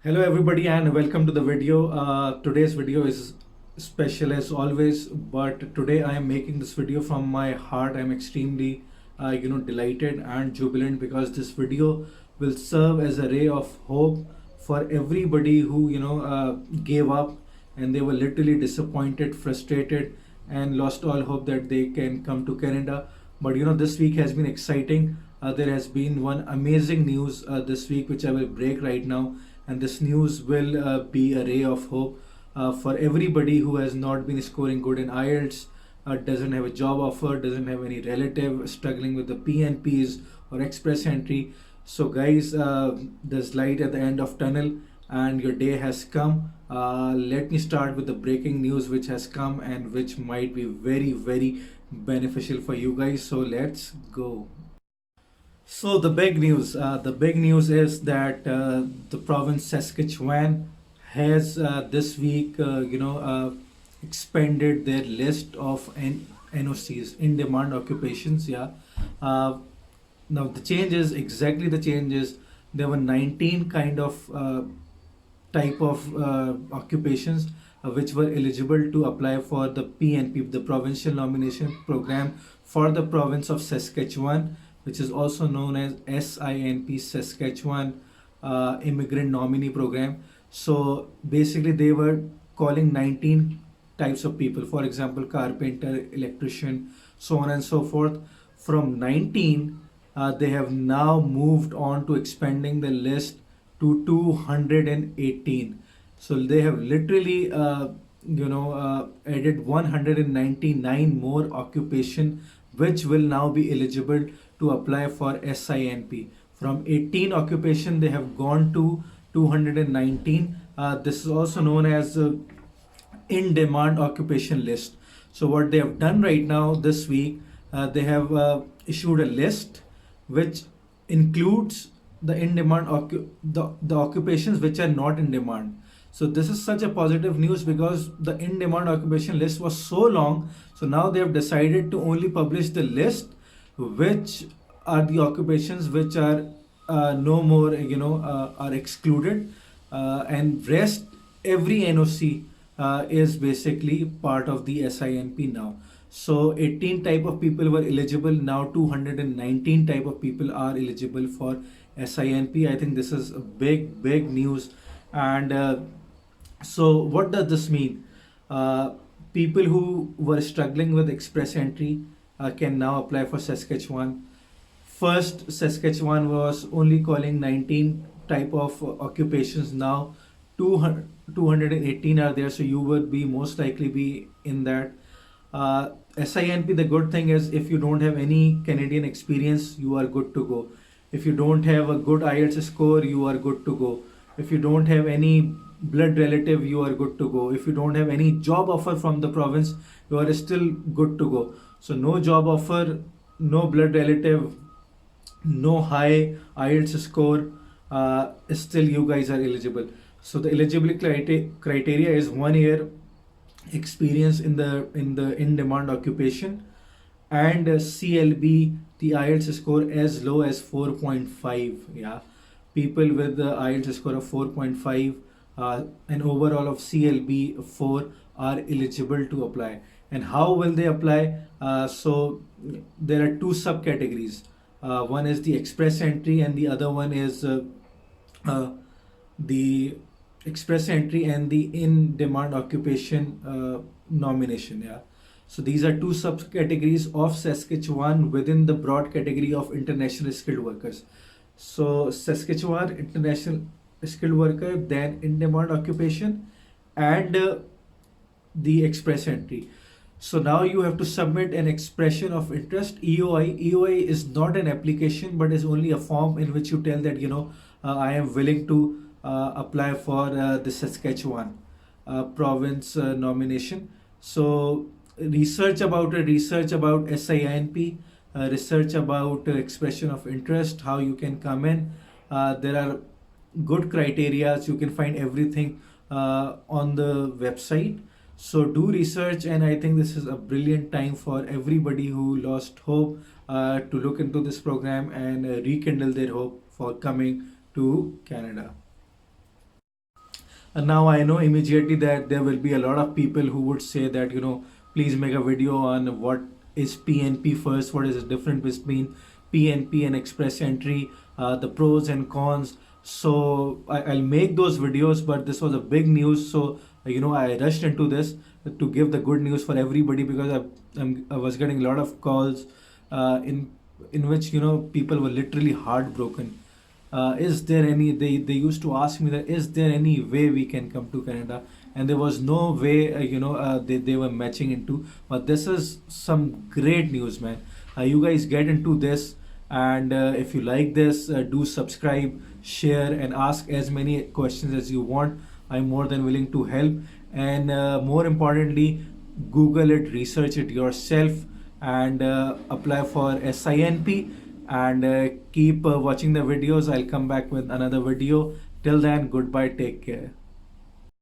Hello everybody and welcome to the video. Today's video is special as always, but today I am making this video from my heart. I'm extremely delighted and jubilant because this video will serve as a ray of hope for everybody who gave up and they were literally disappointed, frustrated and lost all hope that they can come to Canada. But this week has been exciting. There has been one amazing news this week which I will break right now, and this news will be a ray of hope for everybody who has not been scoring good in Ielts, doesn't have a job offer, doesn't have any relative struggling with the PNPs or express entry. So guys, there's light at the end of tunnel and your day has come. Let me start with the breaking news which has come and which might be very beneficial for you guys. So let's go. So the big news is that the province Saskatchewan has this week, expanded their list of NOCs, in demand occupations. Yeah. Now the change is exactly the changes. There were 19 kind of type of occupations which were eligible to apply for the PNP, the Provincial Nomination Program for the province of Saskatchewan, which is also known as SINP, Saskatchewan Immigrant Nominee Program. So basically they were calling 19 types of people, for example, carpenter, electrician, so on and so forth. From 19, they have now moved on to expanding the list to 218. So they have literally added 199 more occupation which will now be eligible to apply for SINP. From 18 occupation they have gone to 219. This is also known as in demand occupation list. So what they have done right now this week, they have issued a list which includes the in demand the occupations which are not in demand. So this is such a positive news because the in demand occupation list was so long. So now they have decided to only publish the list which are the occupations which are no more are excluded, and rest every NOC is basically part of the SINP now. So 18 type of people were eligible, now 219 type of people are eligible for SINP. I think this is a big news. And so what does this mean? People who were struggling with express entry can now apply for Saskatchewan. First, Saskatchewan was only calling 19 type of occupations. Now 218 are there, so you would be most likely be in that. SINP, the good thing is if you don't have any Canadian experience, you are good to go. If you don't have a good Ielts score, you are good to go. If you don't have any blood relative, you are good to go. If you don't have any job offer from the province, you are still good to go. So no job offer, no blood relative, no high Ielts score, still you guys are eligible. So the eligibility criteria is 1 year experience in the in demand occupation, and CLB, the Ielts score as low as 4.5. Yeah, people with the Ielts score of 4.5 and overall of CLB 4 are eligible to apply. And how will they apply? So there are two subcategories. One is the express entry and the other one is the express entry and the in demand occupation nomination. Yeah, so these are two subcategories of Saskatchewan within the broad category of international skilled workers. So Saskatchewan international skilled worker, then in demand occupation, and the express entry. So now you have to submit an expression of interest, EOI. EOI is not an application but is only a form in which you tell that I am willing to apply for the Saskatchewan province nomination. So research about it, research about SINP, research about expression of interest, how you can come in. There are good criteria. You can find everything on the website. So do research, and I think this is a brilliant time for everybody who lost hope to look into this program and rekindle their hope for coming to Canada. And now I know immediately that there will be a lot of people who would say that, please make a video on what is PNP first, what is the difference between PNP and express entry, the pros and cons. So I'll make those videos, but this was a big news. So, I rushed into this to give the good news for everybody, because I was getting a lot of calls in which, people were literally heartbroken. Is there any, they used to ask me that, is there any way we can come to Canada? And there was no way, they were matching into. But this is some great news, man. You guys get into this, and if you like this, do subscribe, share, and ask as many questions as you want. I'm more than willing to help. And more importantly, Google it, research it yourself, and apply for SINP. And keep watching the videos. I'll come back with another video. Till then, goodbye, take care.